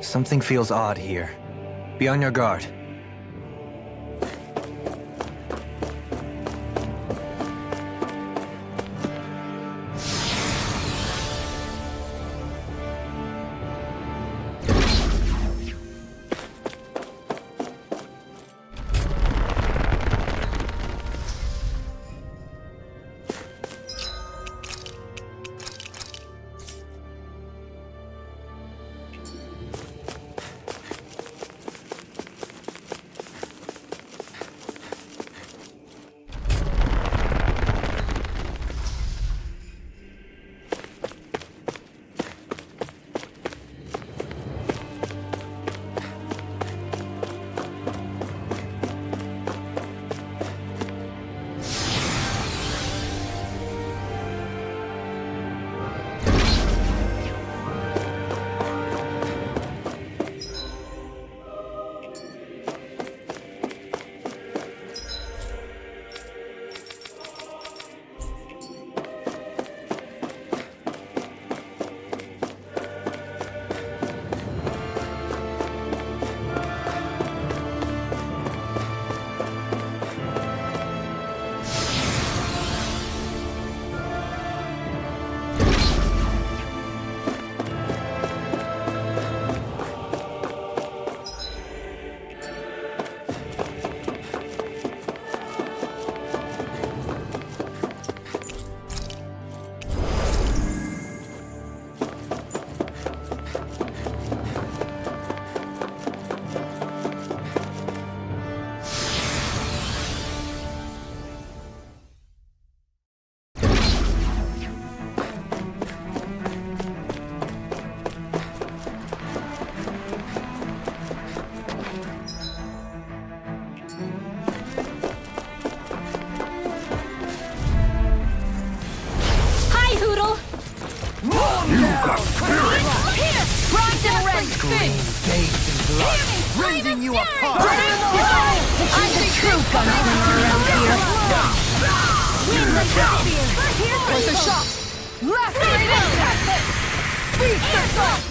Something feels odd here. Be on your guard. Raising you apart! I'm the true gunslinger around here! There's a shot! Lacerated! Beast assault!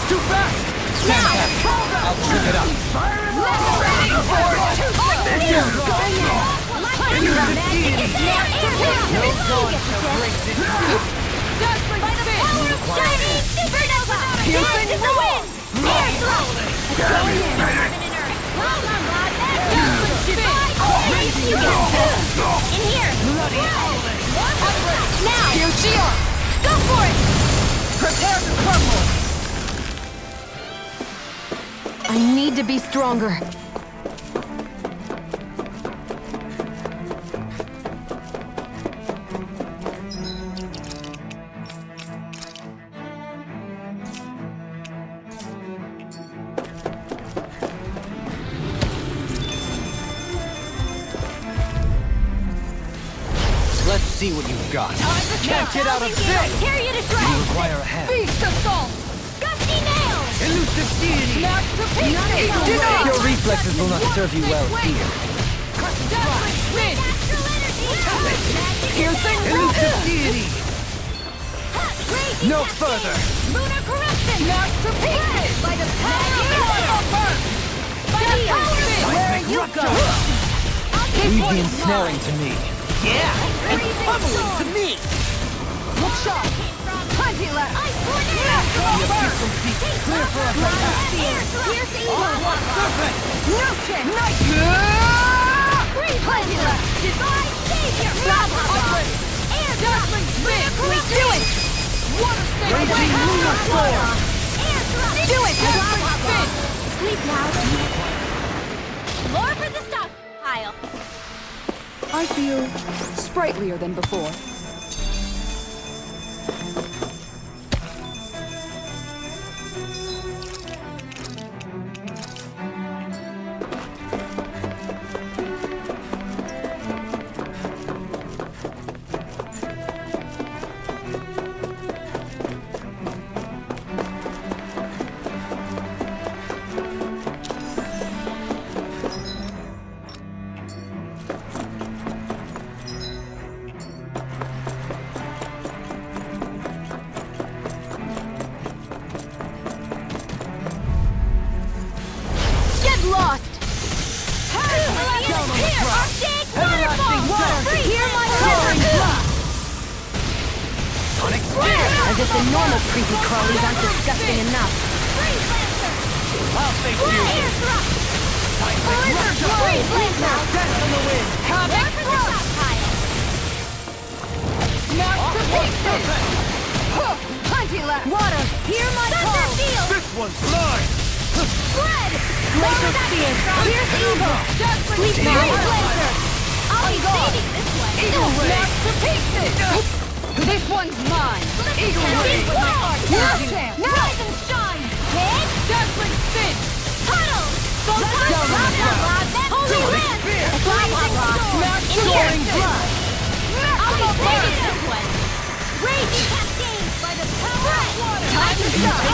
Too fast! Stand back! I'll trip it up! By the power of shining supernova! Dance in the wind! Air thrust! In here! Now! Go for it! Prepare to crumble! I need to be stronger. Let's see what you've got. Can't get out of this! Carry you to You shreds! require a hand. Beast assault! Gusty nails! Elusive deity! Smash to pieces! Your reflexes will not serve you well here. Astral energy! Piercing Elusive deity! Raging No cascade! further! Lunar corruption! Smash to pieces! By the power of fire! By the power of Where you go? Leave the ensnaring to me. Yeah! And Pummeling to me! Look sharp! Plenty left! Ice tornado! Clear for a Piercing Perfect! Nuke! Nice! Plenty left! Divine savior! Upward! Air thrust! We do it! Water snake! Raging lunar storm! Air thrust! Do it! Spin! Sleep now. More for the stockpile. I feel sprightlier than before. like the normal creepy crawlies aren't disgusting enough. Freeze Lancer! I'll face you. Air thrust! Blizzard blow. Freeze Lancer! Death in the wind. Comic thrust! Smash to pieces! Plenty left! Water, hear my call! Field! This one's mine. Spread! Laser spear, here's evil! Sleep now! Freeze Lancer! I'll be saving this one! Eagle ray! Smash to pieces! This one's mine! Eagle ray! No chance! No! Rise and shine! Hit! Dazzling spin! Tunnel! Holy Land! Blazing Smash In here! soaring blood! I'll be saving this one! Raging Cascade by the power of water! Time to shine!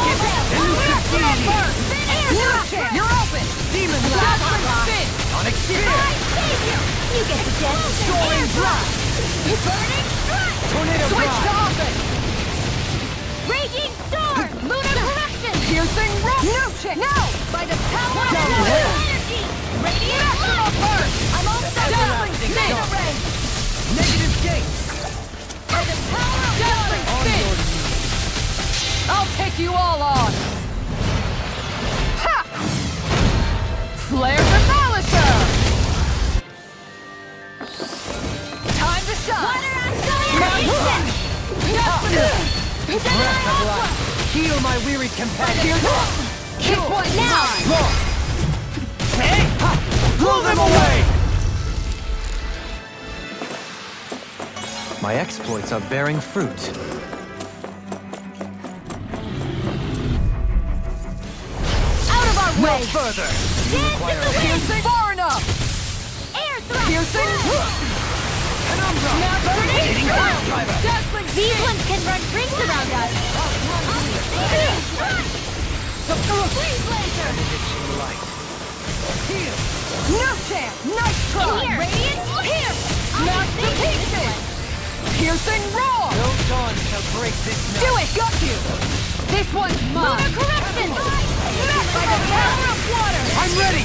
You're open! Demon Dazzling spin! Sonic spear. My savior! You get the death Soaring blood! Burning strike! Tornado Switch to drive. offense! Raging storm! Lunar corruption! Piercing rock! No check! No! By the power of Double water! energy! Radiant Maximum light! burst! I'm almost done! Everlasting Mega dark. ray! Negative gate. By the power of Dazzling water! spin! I'll take you all on! Ha! Flare demolisher! Time to shine! Water acceleration! Breath of life. Heal my weary companion. This one's mine! Hey! Ha! Blow them away! My exploits are bearing fruit. Out of our way! Further. Dance in the wind! Piercing far enough! Air thrust! Piercing! Penumbra. Burning Hitting strike! fire driver. Dazzling These spin! ones can run rings around us! Freeze Laser! Light. Heal. No chance! Nice In try! here! Radiant Pierce! Smash the pieces! Piercing roar! No dawn shall break this Do night. it! Got you! This one's Lunar mine! corruption! Met by the power of water! I'm ready.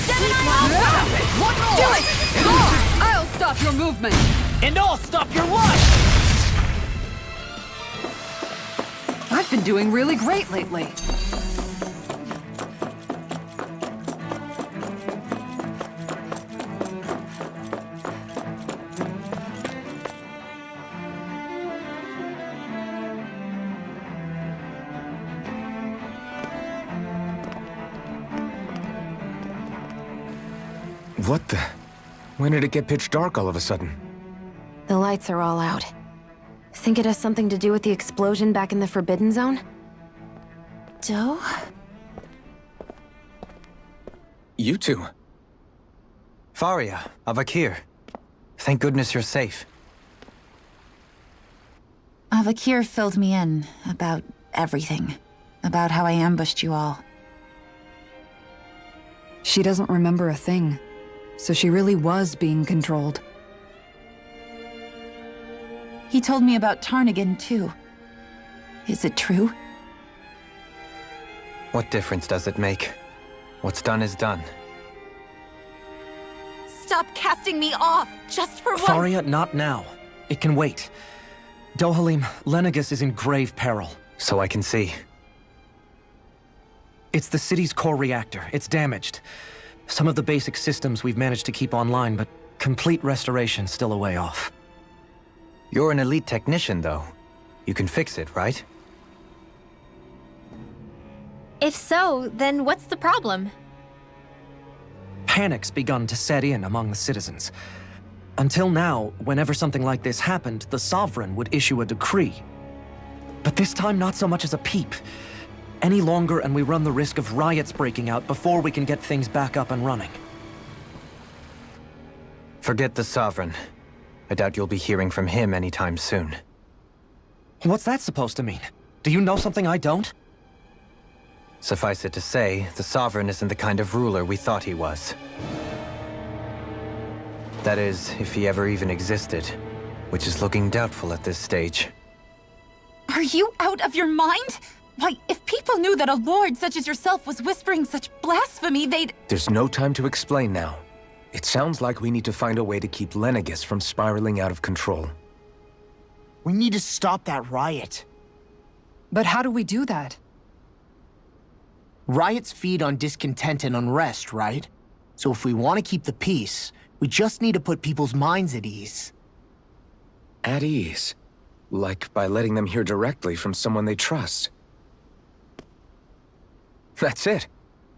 7 Iron! One more! Do it! More! I'll stop your movement! And I'll stop your life. I've been doing really great lately. What the? When did it get pitch dark all of a sudden? The lights are all out. Think it has something to do with the explosion back in the Forbidden Zone? Doe? You two. Faria, Avakir. Thank goodness you're safe. Avakir filled me in about everything. About how I ambushed you all. She doesn't remember a thing, so she really was being controlled. He told me about Tarnigan, too. Is it true? What difference does it make? What's done is done. Stop casting me off, just for once! Faria, not now. It can wait. Dohalim, Lenegus is in grave peril. So I can see. It's the city's core reactor. It's damaged. Some of the basic systems we've managed to keep online, but complete restoration's still a way off. You're an elite technician, though. You can fix it, right? If so, then what's the problem? Panic's begun to set in among the citizens. Until now, whenever something like this happened, the Sovereign would issue a decree. But this time, not so much as a peep. Any longer, and we run the risk of riots breaking out before we can get things back up and running. Forget the Sovereign. I doubt you'll be hearing from him anytime soon. What's that supposed to mean? Do you know something I don't? Suffice it to say, the Sovereign isn't the kind of ruler we thought he was. That is, if he ever even existed, which is looking doubtful at this stage. Are you out of your mind? Why, if people knew that a lord such as yourself was whispering such blasphemy, they'd— There's no time to explain now. It sounds like we need to find a way to keep Lenegus from spiraling out of control. We need to stop that riot. But how do we do that? Riots feed on discontent and unrest, right? So if we want to keep the peace, we just need to put people's minds at ease. At ease? Like by letting them hear directly from someone they trust. That's it.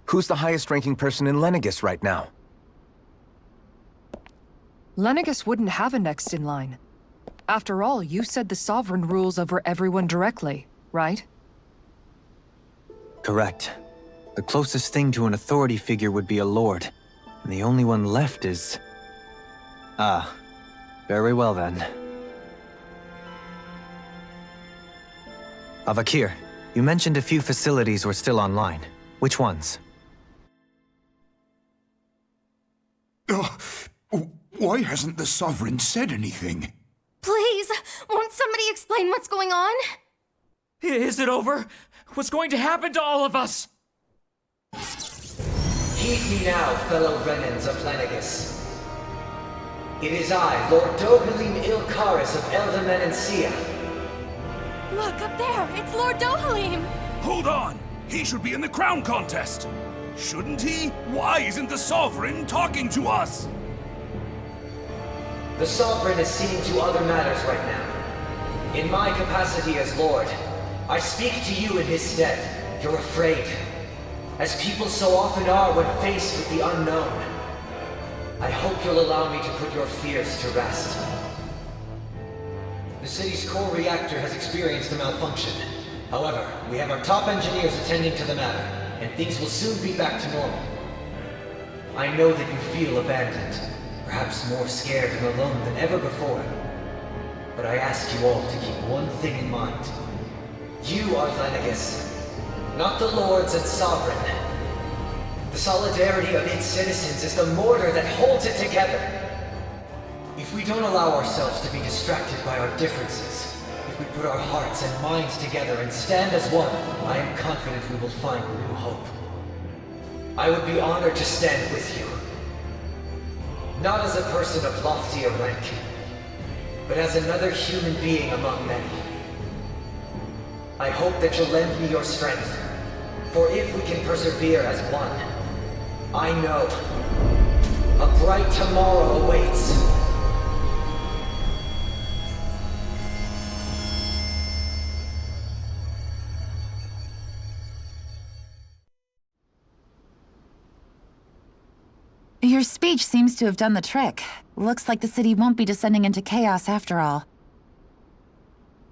Who's the highest-ranking person in Lenegus right now? Lenegus wouldn't have a next in line. After all, you said the Sovereign rules over everyone directly, right? Correct. The closest thing to an authority figure would be a lord, and the only one left is... Ah, very well then. Avakir, you mentioned a few facilities were still online. Which ones? Why hasn't the Sovereign said anything? Please, won't somebody explain what's going on? Is it over? What's going to happen to all of us? Heed me now, fellow Renans of Lenegus. It is I, Lord Dohalim Ilkaris of Eldaman and Sia. Look, up there! It's Lord Dohalim! Hold on! He should be in the crown contest! Shouldn't he? Why isn't the Sovereign talking to us? The Sovereign is seeing to other matters right now. In my capacity as Lord, I speak to you in his stead. You're afraid, as people so often are when faced with the unknown. I hope you'll allow me to put your fears to rest. The city's core reactor has experienced a malfunction. However, we have our top engineers attending to the matter, and things will soon be back to normal. I know that you feel abandoned, perhaps more scared and alone than ever before. But I ask you all to keep one thing in mind. You are Lenegus, not the Lords and Sovereign. The solidarity of its citizens is the mortar that holds it together. If we don't allow ourselves to be distracted by our differences, if we put our hearts and minds together and stand as one, I am confident we will find new hope. I would be honored to stand with you. Not as a person of loftier rank, but as another human being among many. I hope that you'll lend me your strength, for if we can persevere as one, I know a bright tomorrow awaits. Your speech seems to have done the trick. Looks like the city won't be descending into chaos after all.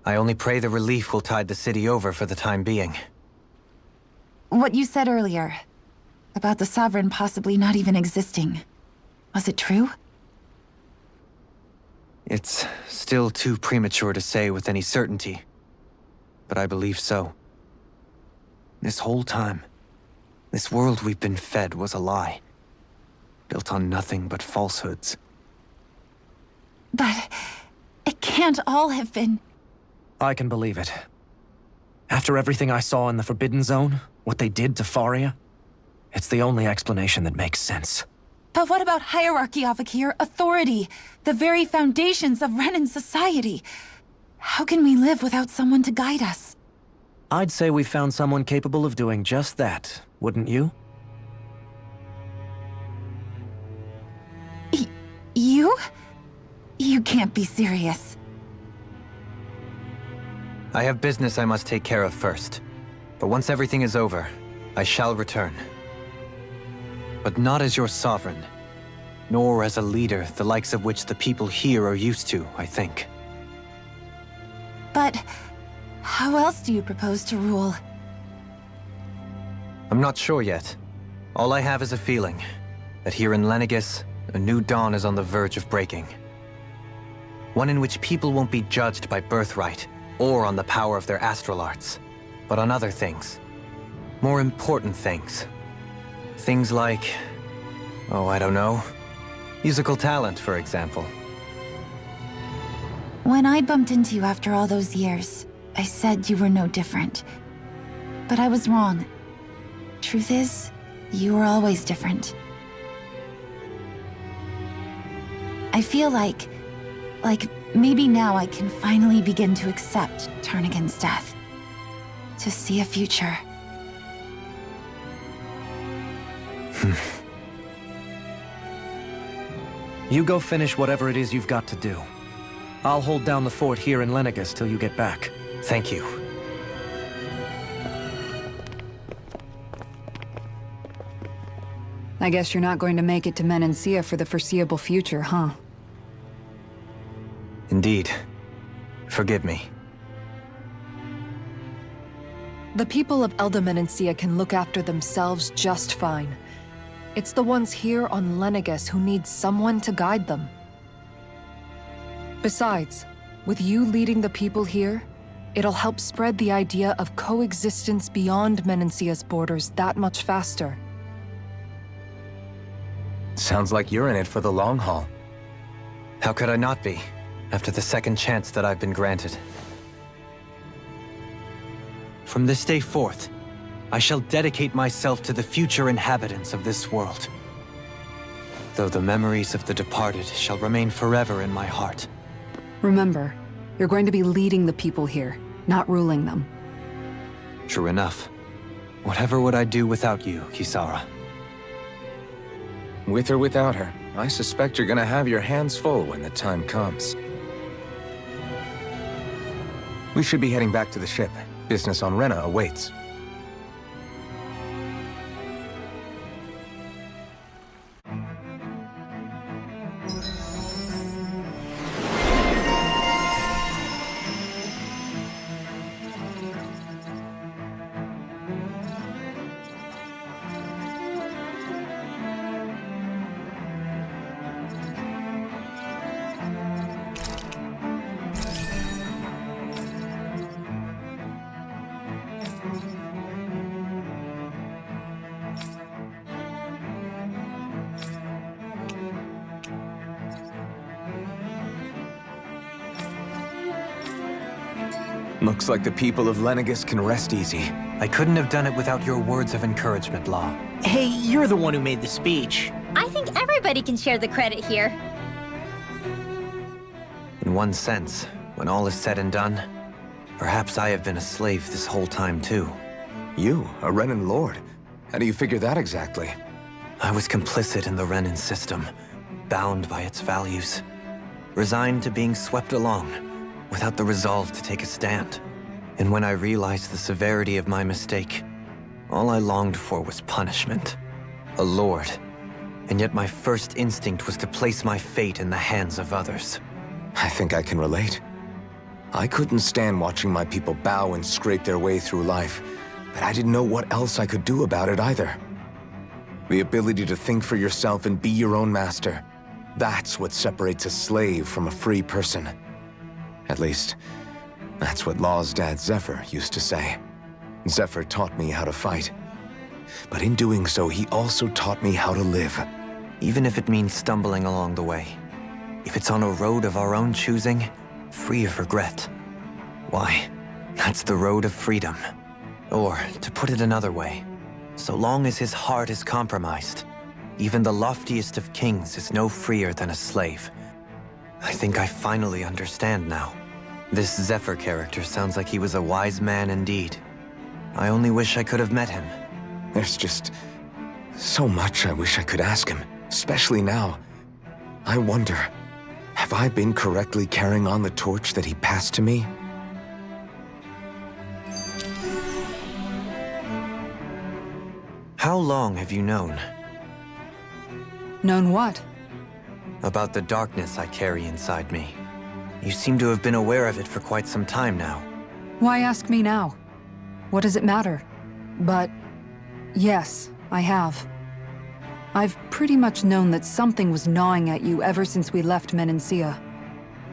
I only pray the relief will tide the city over for the time being. What you said earlier, about the Sovereign possibly not even existing, was it true? It's still too premature to say with any certainty, but I believe so. This whole time, this world we've been fed was a lie, built on nothing but falsehoods. But it can't all have been... I can believe it. After everything I saw in the Forbidden Zone, what they did to Faria, it's the only explanation that makes sense. But what about hierarchy, Avakir? Authority, the very foundations of Renan society. How can we live without someone to guide us? I'd say we found someone capable of doing just that, wouldn't you? You? You can't be serious. I have business I must take care of first. But once everything is over, I shall return. But not as your sovereign, nor as a leader the likes of which the people here are used to, I think. But how else do you propose to rule? I'm not sure yet. All I have is a feeling that here in Lenegus, a new dawn is on the verge of breaking. One in which people won't be judged by birthright or on the power of their astral arts, but on other things. More important things. Things like, oh, I don't know, musical talent, for example. When I bumped into you after all those years, I said you were no different. But I was wrong. Truth is, you were always different. I feel like maybe now I can finally begin to accept Turnagain's death. to see a future. You go finish whatever it is you've got to do. I'll hold down the fort here in Lenegis till you get back. Thank you. I guess you're not going to make it to Menancia for the foreseeable future, huh? Indeed. Forgive me. The people of Elda Menancia can look after themselves just fine. It's the ones here on Lenegis who need someone to guide them. Besides, with you leading the people here, it'll help spread the idea of coexistence beyond Menancia's borders that much faster. Sounds like you're in it for the long haul. How could I not be, after the second chance that I've been granted? From this day forth, I shall dedicate myself to the future inhabitants of this world. Though the memories of the departed shall remain forever in my heart. Remember, you're going to be leading the people here, not ruling them. True enough. Whatever would I do without you, Kisara? With or without her, I suspect you're gonna have your hands full when the time comes. We should be heading back to the ship. Business on Rena awaits. Looks like the people of Lenegis can rest easy. I couldn't have done it without your words of encouragement, Law. Hey, you're the one who made the speech. I think everybody can share the credit here. In one sense, when all is said and done, perhaps I have been a slave this whole time too. You, a Renan lord? How do you figure that exactly? I was complicit in the Renan system, bound by its values, resigned to being swept along, without the resolve to take a stand. And when I realized the severity of my mistake, all I longed for was punishment. A lord. And yet my first instinct was to place my fate in the hands of others. I think I can relate. I couldn't stand watching my people bow and scrape their way through life, but I didn't know what else I could do about it either. The ability to think for yourself and be your own master, that's what separates a slave from a free person. At least, that's what Law's dad Zephyr used to say. Zephyr taught me how to fight. But in doing so, he also taught me how to live. Even if it means stumbling along the way. If it's on a road of our own choosing, free of regret. Why, that's the road of freedom. Or, to put it another way, so long as his heart is compromised, even the loftiest of kings is no freer than a slave. I think I finally understand now. This Zephyr character sounds like he was a wise man indeed. I only wish I could have met him. There's just so much I wish I could ask him, especially now. I wonder, have I been correctly carrying on the torch that he passed to me? How long have you known? Known what? About the darkness I carry inside me. You seem to have been aware of it for quite some time now. Why ask me now? What does it matter? But yes, I have. I've pretty much known that something was gnawing at you ever since we left Menancia.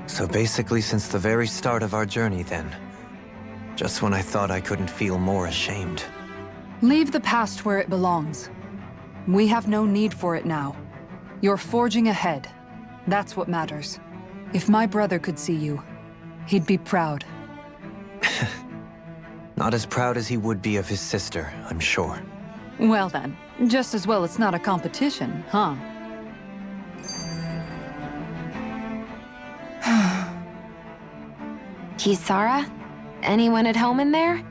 So basically since the very start of our journey then. Just when I thought I couldn't feel more ashamed. Leave the past where it belongs. We have no need for it now. You're forging ahead. That's what matters. If my brother could see you, he'd be proud. Not as proud as he would be of his sister, I'm sure. Well then, just as well it's not a competition, huh? Kisara? Anyone at home in there?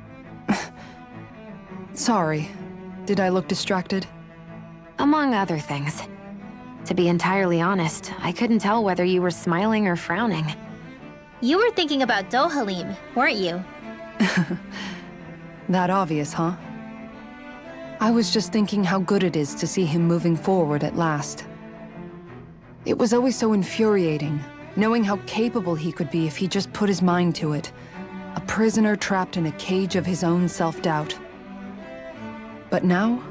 Sorry. Did I look distracted? Among other things. To be entirely honest, I couldn't tell whether you were smiling or frowning. You were thinking about Dohalim, weren't you? That obvious, huh? I was just thinking how good it is to see him moving forward at last. It was always so infuriating, knowing how capable he could be if he just put his mind to it. A prisoner trapped in a cage of his own self-doubt. But now,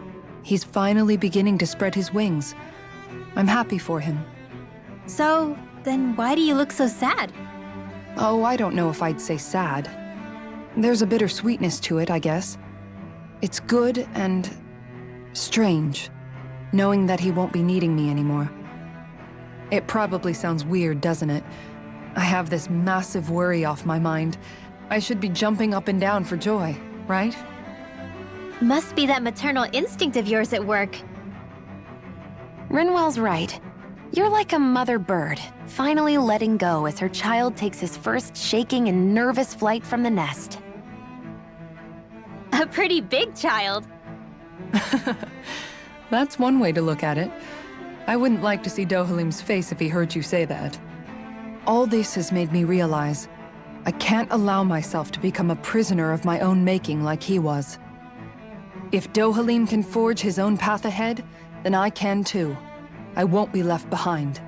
he's finally beginning to spread his wings. I'm happy for him. So, then why do you look so sad? Oh, I don't know if I'd say sad. There's a bittersweetness to it, I guess. It's good and strange, knowing that he won't be needing me anymore. It probably sounds weird, doesn't it? I have this massive worry off my mind. I should be jumping up and down for joy, right? Must be that maternal instinct of yours at work. Rinwell's right. You're like a mother bird, finally letting go as her child takes his first shaking and nervous flight from the nest. A pretty big child. That's one way to look at it. I wouldn't like to see Dohalim's face if he heard you say that. All this has made me realize I can't allow myself to become a prisoner of my own making like he was. If Dohalim can forge his own path ahead, then I can too. I won't be left behind.